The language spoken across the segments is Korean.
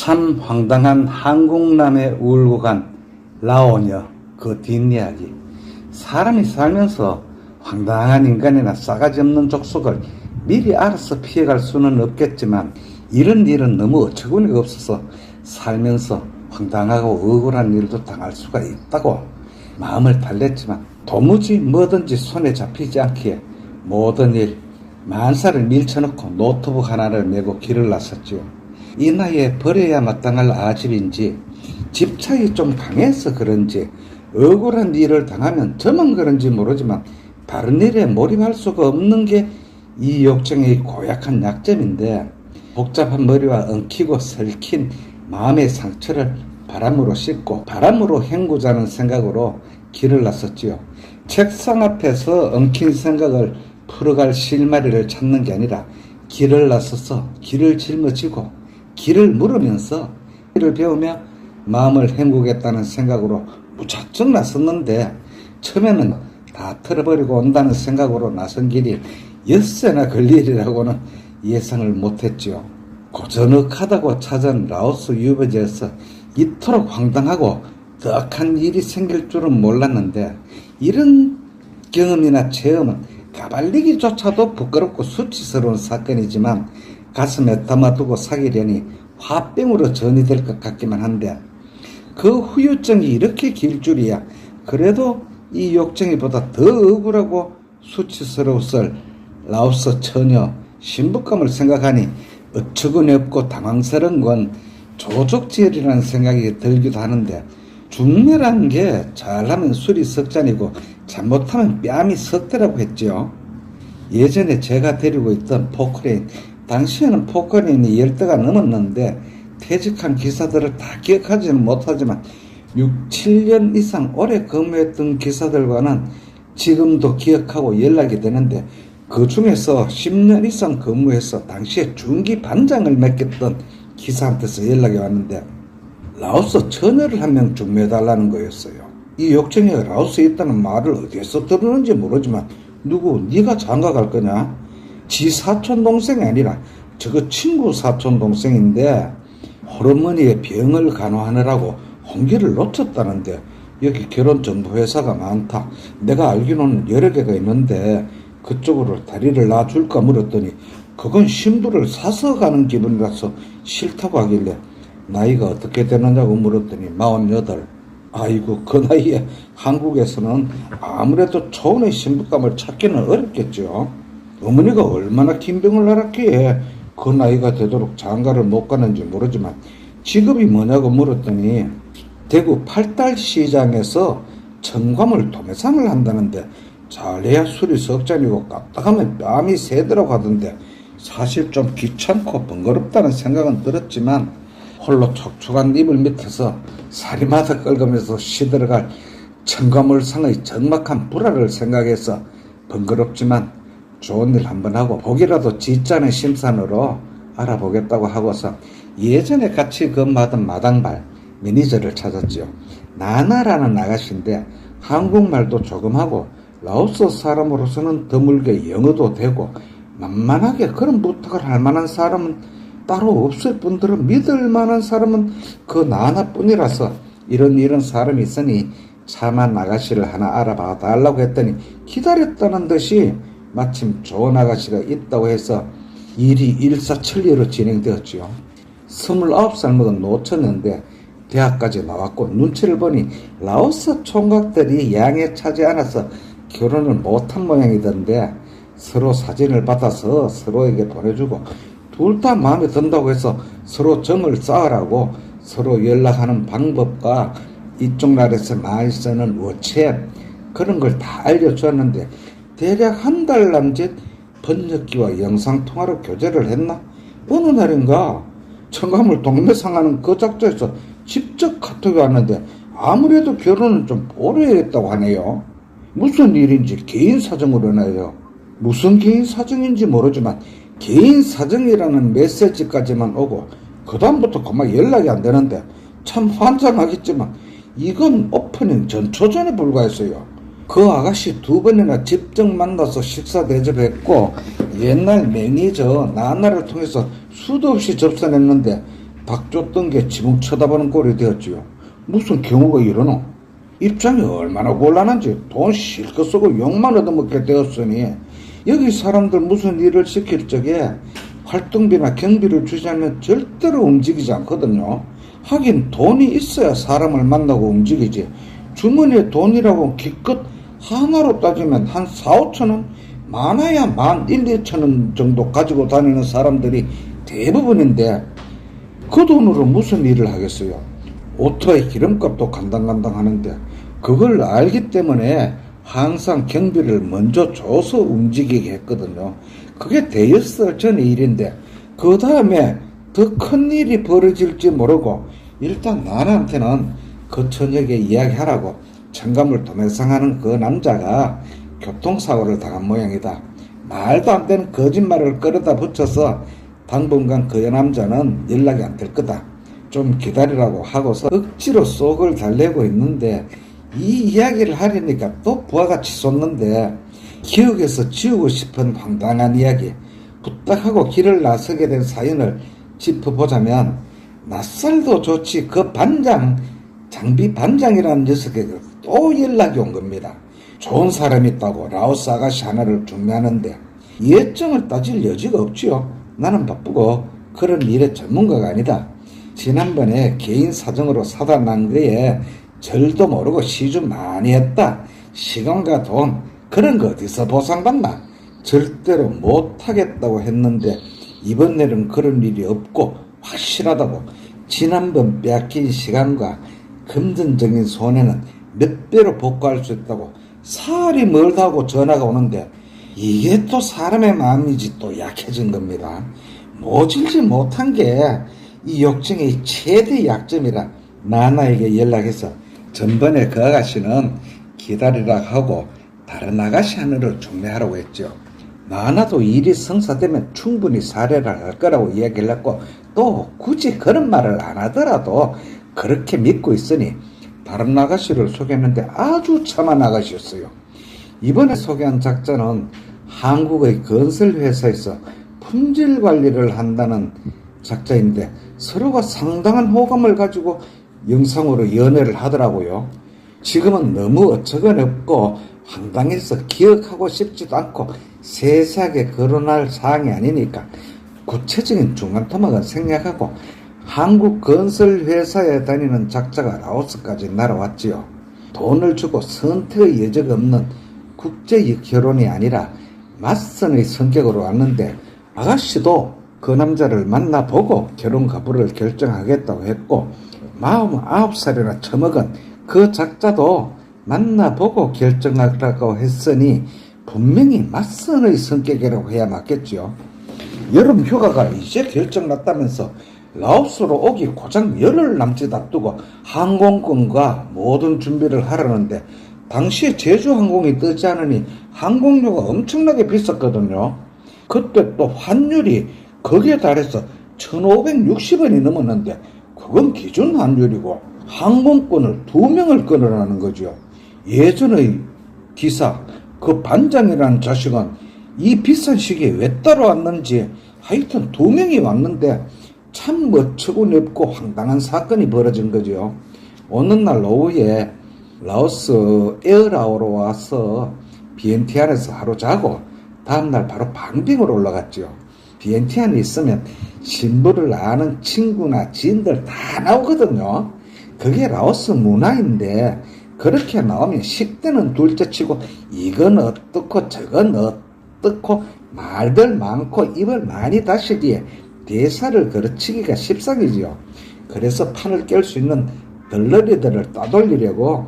참 황당한 한국남에 울고 간 라오녀 그 뒷이야기. 사람이 살면서 황당한 인간이나 싸가지 없는 족속을 미리 알아서 피해갈 수는 없겠지만 이런 일은 너무 어처구니가 없어서 살면서 황당하고 억울한 일도 당할 수가 있다고 마음을 달랬지만 도무지 뭐든지 손에 잡히지 않기에 모든 일 만사를 밀쳐놓고 노트북 하나를 메고 길을 나섰지요. 이 나이에 버려야 마땅할 아집인지 집착이 좀 강해서 그런지 억울한 일을 당하면 저만 그런지 모르지만 다른 일에 몰입할 수가 없는 게 이 욕정의 고약한 약점인데 복잡한 머리와 엉키고 설킨 마음의 상처를 바람으로 씻고 바람으로 헹구자는 생각으로 길을 나섰지요. 책상 앞에서 엉킨 생각을 풀어갈 실마리를 찾는 게 아니라 길을 나서서 길을 짊어지고 길을 물으면서 길을 배우며 마음을 헹구겠다는 생각으로 무작정 나섰는데 처음에는 다 털어버리고 온다는 생각으로 나선 길이 엿새나 걸리리라고는 예상을 못했지요. 고전억하다고 찾은 라오스 유배지에서 이토록 황당하고 덕한 일이 생길 줄은 몰랐는데 이런 경험이나 체험은 까발리기조차도 부끄럽고 수치스러운 사건이지만 가슴에 담아두고 사귀려니 화병으로 전이 될 것 같기만 한데 그 후유증이 이렇게 길 줄이야. 그래도 이 욕쟁이보다 더 억울하고 수치스러웠을 라오스 처녀 신부감을 생각하니 어처구니 없고 당황스러운 건 조족지혈이라는 생각이 들기도 하는데 중매라는 게 잘하면 술이 석 잔이고 잘못하면 뺨이 석 대라고 했죠. 예전에 제가 데리고 있던 포크레인, 당시에는 포크레인이 10대가 넘었는데 퇴직한 기사들을 다 기억하지는 못하지만 6, 7년 이상 오래 근무했던 기사들과는 지금도 기억하고 연락이 되는데 그 중에서 10년 이상 근무해서 당시에 중기 반장을 맡겼던 기사한테서 연락이 왔는데 라오스 처녀를 한 명 중매해달라는 거였어요. 이 욕쟁이가 라오스에 있다는 말을 어디에서 들었는지 모르지만 누구 네가 장가갈 거냐? 지 사촌동생이 아니라 저거 친구 사촌동생인데 호르머니의 병을 간호하느라고 홍기를 놓쳤다는데 여기 결혼정보회사가 많다. 내가 알기로는 여러 개가 있는데 그쪽으로 다리를 놔줄까 물었더니 그건 신부를 사서 가는 기분이라서 싫다고 하길래 나이가 어떻게 되느냐고 물었더니 48. 아이고 그 나이에 한국에서는 아무래도 초혼의 신부감을 찾기는 어렵겠죠. 어머니가 얼마나 긴 병을 앓았기에 그 나이가 되도록 장가를 못 가는지 모르지만 직업이 뭐냐고 물었더니 대구 팔달시장에서 청과물 도매상을 한다는데 잘해야 술이 석 잔이고 까딱하면 뺨이 세더라고 하던데 사실 좀 귀찮고 번거롭다는 생각은 들었지만 홀로 촉촉한 이불 밑에서 사리마다 끓으면서 시들어갈 청과물상의 적막한 불화를 생각해서 번거롭지만 좋은 일 한번 하고 보기라도 짓자는 심산으로 알아보겠다고 하고서 예전에 같이 근무하던 마당발 매니저를 찾았지요. 나나라는 아가씨인데 한국말도 조금 하고 라오스 사람으로서는 드물게 영어도 되고 만만하게 그런 부탁을 할 만한 사람은 따로 없을 뿐더러 믿을 만한 사람은 그 나나뿐이라서 이런 사람이 있으니 참한 아가씨를 하나 알아봐 달라고 했더니 기다렸다는 듯이 마침 좋은 아가씨가 있다고 해서 일이 일사천리로 진행되었지요. 29살 먹은 노처녀인데 대학까지 나왔고 눈치를 보니 라오스 총각들이 양에 차지 않아서 결혼을 못한 모양이던데 서로 사진을 받아서 서로에게 보내주고 둘 다 마음에 든다고 해서 서로 정을 쌓으라고 서로 연락하는 방법과 이쪽 나라에서 많이 쓰는 워챗 그런 걸 다 알려주었는데 대략 한 달 남짓 번역기와 영상통화로 교제를 했나? 어느 날인가 청과물 동매상하는 그 작자에서 직접 카톡이 왔는데 아무래도 결혼은 좀 오래 했다고 하네요. 무슨 일인지 개인 사정으로 나요. 무슨 개인 사정인지 모르지만 개인 사정이라는 메시지까지만 오고 그 다음부터 그만 연락이 안 되는데 참 환장하겠지만 이건 오프닝 전초전에 불과했어요. 그 아가씨 2번이나 직접 만나서 식사 대접했고 옛날 매니저 나나를 통해서 수도 없이 접선했는데 닥쳤던 게 지붕 쳐다보는 꼴이 되었지요. 무슨 경우가 일어나? 입장이 얼마나 곤란한지 돈 실컷 쓰고 욕만 얻어먹게 되었으니 여기 사람들 무슨 일을 시킬 적에 활동비나 경비를 주지 않으면 절대로 움직이지 않거든요. 하긴 돈이 있어야 사람을 만나고 움직이지. 주머니에 돈이라고 기껏 하나로 따지면 한 4, 5천 원? 많아야 1, 2천 원 정도 가지고 다니는 사람들이 대부분인데 그 돈으로 무슨 일을 하겠어요? 오토의 기름값도 간당간당 하는데 그걸 알기 때문에 항상 경비를 먼저 줘서 움직이게 했거든요. 그게 되었을 전의 일인데 그 다음에 더 큰 일이 벌어질지 모르고 일단 나한테는 그 저녁에 이야기하라고 청감을 도매상하는 그 남자가 교통사고를 당한 모양이다. 말도 안 되는 거짓말을 끌어다 붙여서 당분간 그 남자는 연락이 안 될 거다. 좀 기다리라고 하고서 억지로 속을 달래고 있는데 이 이야기를 하려니까 또 부하가 치솟는데 기억에서 지우고 싶은 황당한 이야기 부탁하고 길을 나서게 된 사연을 짚어보자면 낯살도 좋지 그 반장 장비 반장이라는 녀석에게 또 연락이 온 겁니다. 좋은 사람이 있다고 라오스 아가씨 하나를 중매하는데 예정을 따질 여지가 없지요. 나는 바쁘고 그런 일의 전문가가 아니다. 지난번에 개인 사정으로 사다 난 거에 절도 모르고 시주 많이 했다. 시간과 돈 그런 거 어디서 보상받나? 절대로 못하겠다고 했는데 이번에는 그런 일이 없고 확실하다고 지난번 빼앗긴 시간과 금전적인 손해는 몇 배로 복구할 수 있다고 사흘이 멀다고 전화가 오는데 이게 또 사람의 마음이지 또 약해진 겁니다. 모질지 못한 게 이 욕정의 최대 약점이라 나나에게 연락해서 전번에 그 아가씨는 기다리라 하고 다른 아가씨 하나를 중매하라고 했죠. 나나도 일이 성사되면 충분히 사례를 할 거라고 이야기를 했고 또 굳이 그런 말을 안 하더라도 그렇게 믿고 있으니 다른 아가씨를 소개했는데 아주 참한 아가씨였어요. 이번에 소개한 작자는 한국의 건설회사에서 품질 관리를 한다는 작자인데 서로가 상당한 호감을 가지고 영상으로 연애를 하더라고요. 지금은 너무 어처구니없고 황당해서 기억하고 싶지도 않고 세세하게 거론할 사항이 아니니까 구체적인 중간 토막은 생략하고 한국 건설회사에 다니는 작자가 라오스까지 날아왔지요. 돈을 주고 선택의 여지가 없는 국제 결혼이 아니라 맞선의 성격으로 왔는데 아가씨도 그 남자를 만나보고 결혼 가부를 결정하겠다고 했고 49살이나 처먹은 그 작자도 만나보고 결정하라고 했으니 분명히 맞선의 성격이라고 해야 맞겠지요. 여름 휴가가 이제 결정났다면서 라오스로 오기 고작 열흘 남짓 앞두고 항공권과 모든 준비를 하려는데 당시에 제주항공이 뜨지 않으니 항공료가 엄청나게 비쌌거든요. 그때 또 환율이 거기에 달해서 1560원이 넘었는데 그건 기준 환율이고 항공권을 2명을 끊으라는 거죠. 예전의 기사 그 반장이라는 자식은 이 비싼 시기에 왜 따라왔는지 하여튼 2명이 왔는데 참 어처구니없고 황당한 사건이 벌어진 거죠. 어느 날 오후에 라오스 에어라오로 와서 비엔티안에서 하루 자고 다음날 바로 방빙으로 올라갔죠. 비엔티안에 있으면 신부를 아는 친구나 지인들 다 나오거든요. 그게 라오스 문화인데 그렇게 나오면 식대는 둘째치고 이건 어떻고 저건 어떻고 말들 많고 입을 많이 다시기에 대사를 거르치기가 십상이지요. 그래서 판을 깰 수 있는 덜러리들을 따돌리려고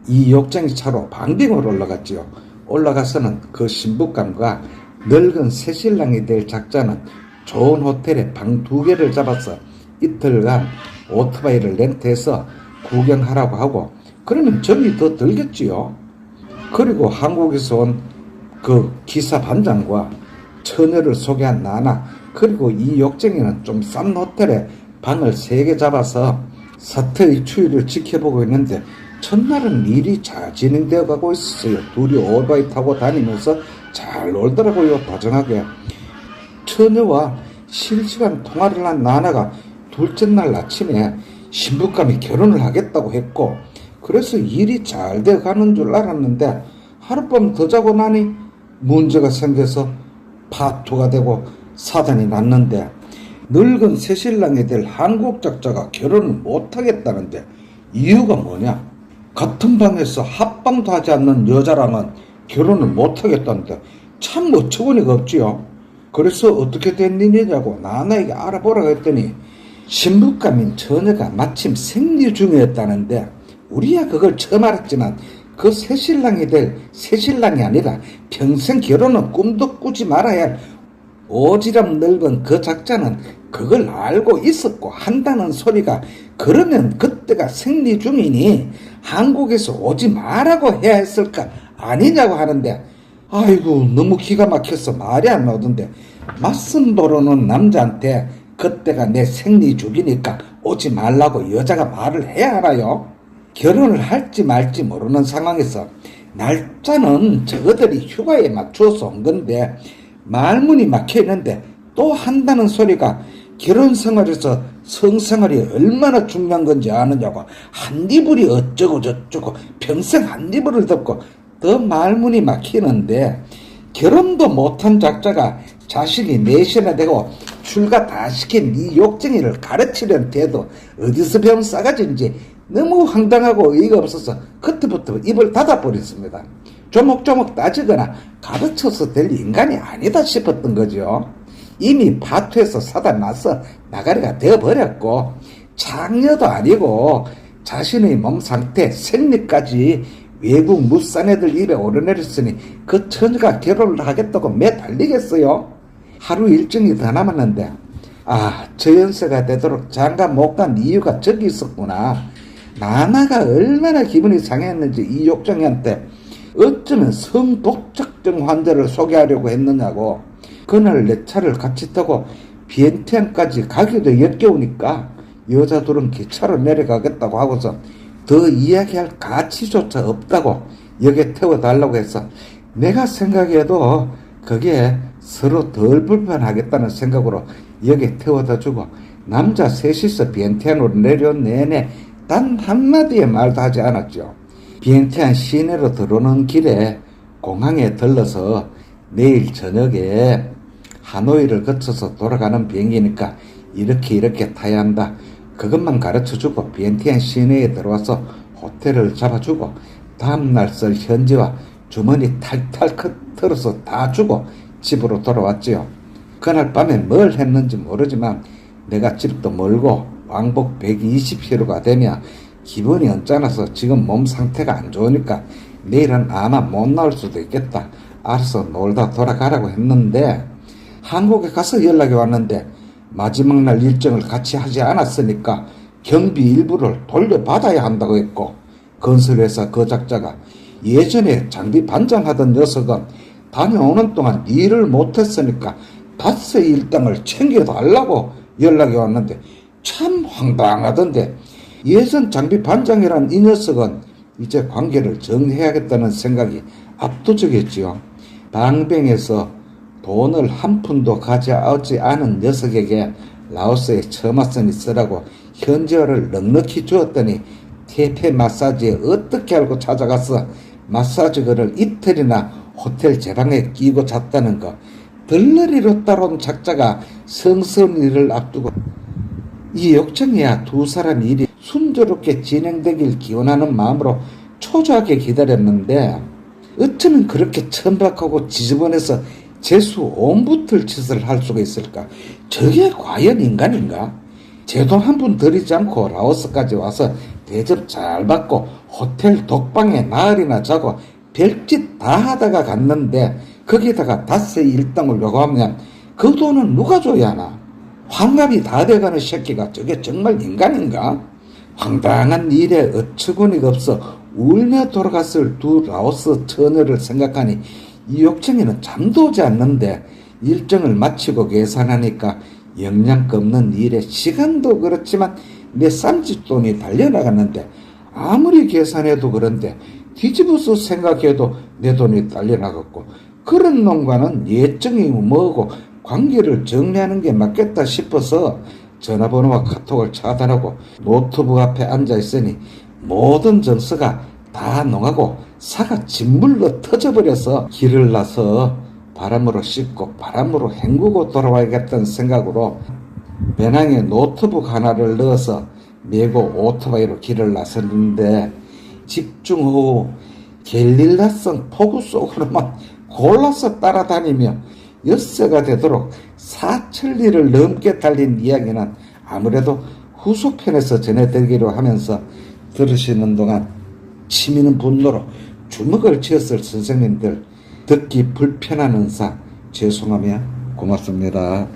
이 욕쟁이 차로 방빙으로 올라갔지요. 올라가서는 그 신부감과 늙은 새신랑이 될 작자는 좋은 호텔에 방 2개를 잡아서 이틀간 오토바이를 렌트해서 구경하라고 하고 그러면 정이 더 들겠지요. 그리고 한국에서 온 그 기사 반장과 처녀를 소개한 나나 그리고 이 욕쟁이는 좀 싼 호텔에 방을 3개 잡아서 사태의 추이를 지켜보고 있는데 첫날은 일이 잘 진행되어 가고 있었어요. 둘이 오토바이 타고 다니면서 잘 놀더라고요. 다정하게. 처녀와 실시간 통화를 한 나나가 둘째 날 아침에 신부감이 결혼을 하겠다고 했고, 그래서 일이 잘 돼 가는 줄 알았는데 하룻밤 더 자고 나니 문제가 생겨서 파토가 되고 사단이 났는데, 늙은 새신랑이 될 한국 작자가 결혼을 못하겠다는데 이유가 뭐냐? 같은 방에서 합방도 하지 않는 여자랑은 결혼을 못하겠다는데 참 어처구니가 없지요. 그래서 어떻게 된 일이냐고 나나에게 알아보라고 했더니, 신부감인 처녀가 마침 생리 중이었다는데, 우리야 그걸 처음 알았지만 그 새신랑이 될 새신랑이 아니라 평생 결혼은 꿈도 꾸지 말아야 할 오지랖 넓은 그 작자는 그걸 알고 있었고 한다는 소리가, 그러면 그때가 생리 중이니 한국에서 오지 말라고 해야 했을까 아니냐고 하는데, 아이고 너무 기가 막혀서 말이 안 나오던데, 맞선 도로는 남자한테 그때가 내 생리 중이니까 오지 말라고 여자가 말을 해야 하나요? 결혼을 할지 말지 모르는 상황에서 날짜는 저거들이 휴가에 맞춰서 온 건데 말문이 막혀 있는데 또 한다는 소리가 결혼 생활에서 성생활이 얼마나 중요한 건지 아느냐고, 한디불이 어쩌고 저쩌고 평생 한디불을 덮고 더 말문이 막히는데, 결혼도 못한 작자가 자식이 넷이나 되고 출가 다 시킨 이 욕쟁이를 가르치려는 태도 어디서 배운 싸가지인지 너무 황당하고 어이가 없어서 그때부터 입을 닫아버렸습니다. 조목조목 따지거나 가르쳐서 될 인간이 아니다 싶었던 거죠. 이미 파토에서 사다 나서 나가리가 되어버렸고, 장녀도 아니고 자신의 몸 상태, 생리까지 외국 무쌍애들 입에 오르내렸으니 그 처녀가 결혼을 하겠다고 매달리겠어요? 하루 일정이 더 남았는데, 저 연세가 되도록 장가 못 간 이유가 저기 있었구나. 나나가 얼마나 기분이 상했는지 이 욕쟁이한테 어쩌면 성독착증 환자를 소개하려고 했느냐고. 그날 내 차를 같이 타고 비엔티안까지 가기도 역겨우니까 여자 둘은 기차로 내려가겠다고 하고서 더 이야기할 가치조차 없다고 역에 태워달라고 해서, 내가 생각해도 그게 서로 덜 불편하겠다는 생각으로 역에 태워다 주고 남자 셋이서 비엔티안으로 내려온 내내 단 한마디의 말도 하지 않았죠. 비엔티안 시내로 들어오는 길에 공항에 들러서 내일 저녁에 하노이를 거쳐서 돌아가는 비행기니까 이렇게 타야 한다, 그것만 가르쳐주고 비엔티안 시내에 들어와서 호텔을 잡아주고 다음날 쓸 현지와 주머니 탈탈 털어서 다 주고 집으로 돌아왔지요. 그날 밤에 뭘 했는지 모르지만 내가 집도 멀고 왕복 120km가 되며 기분이 언짢아서 지금 몸 상태가 안 좋으니까 내일은 아마 못 나올 수도 있겠다, 알아서 놀다 돌아가라고 했는데, 한국에 가서 연락이 왔는데 마지막 날 일정을 같이 하지 않았으니까 경비 일부를 돌려받아야 한다고 했고, 건설회사 그 작자가 예전에 장비 반장하던 녀석은 다녀오는 동안 일을 못했으니까 닷새 일당을 챙겨달라고 연락이 왔는데 참 황당하던데, 예전 장비 반장이란 이 녀석은 이제 관계를 정리해야겠다는 생각이 압도적이었지요. 방뱅에서 돈을 한 푼도 가져오지 않은 녀석에게 라오스에 처음 왔으니 쓰라고 현지어를 넉넉히 주었더니 테페 마사지에 어떻게 알고 찾아가서 마사지거를 이틀이나 호텔 제방에 끼고 잤다는 거. 들러리로 따라온 작자가 성선일을 앞두고 이 욕정이야 두 사람 일이 순조롭게 진행되길 기원하는 마음으로 초조하게 기다렸는데, 어쩌면 그렇게 천박하고 지저분해서 재수 옴붙을 짓을 할 수가 있을까? 저게 과연 인간인가? 제 돈 한 푼 들이지 않고 라오스까지 와서 대접 잘 받고 호텔 독방에 나흘이나 자고 별짓 다 하다가 갔는데 거기다가 닷새 일당을 요구하면 그 돈은 누가 줘야 하나? 환갑이 다 돼가는 새끼가 저게 정말 인간인가? 황당한 일에 어처구니가 없어 울며 돌아갔을 두 라오스 처녀를 생각하니 이 욕쟁이는 잠도 오지 않는데, 일정을 마치고 계산하니까 영양가 없는 일에 시간도 그렇지만 내 쌈짓돈이 달려나갔는데, 아무리 계산해도 그런데 뒤집어서 생각해도 내 돈이 달려나갔고, 그런 놈과는 예정이 뭐고 관계를 정리하는 게 맞겠다 싶어서 전화번호와 카톡을 차단하고 노트북 앞에 앉아있으니 모든 정서가 다 농하고 사가 짓물러 터져버려서 길을 나서 바람으로 씻고 바람으로 헹구고 돌아와야겠다는 생각으로 배낭에 노트북 하나를 넣어서 메고 오토바이로 길을 나섰는데 집중 후 게릴라성 폭우 속으로만 골라서 따라다니며 엿새가 되도록 4천리를 넘게 달린 이야기는 아무래도 후속편에서 전해드리기로 하면서 들으시는 동안 치미는 분노로 주먹을 쥐었을 선생님들, 듣기 불편한 은사 죄송하며 고맙습니다.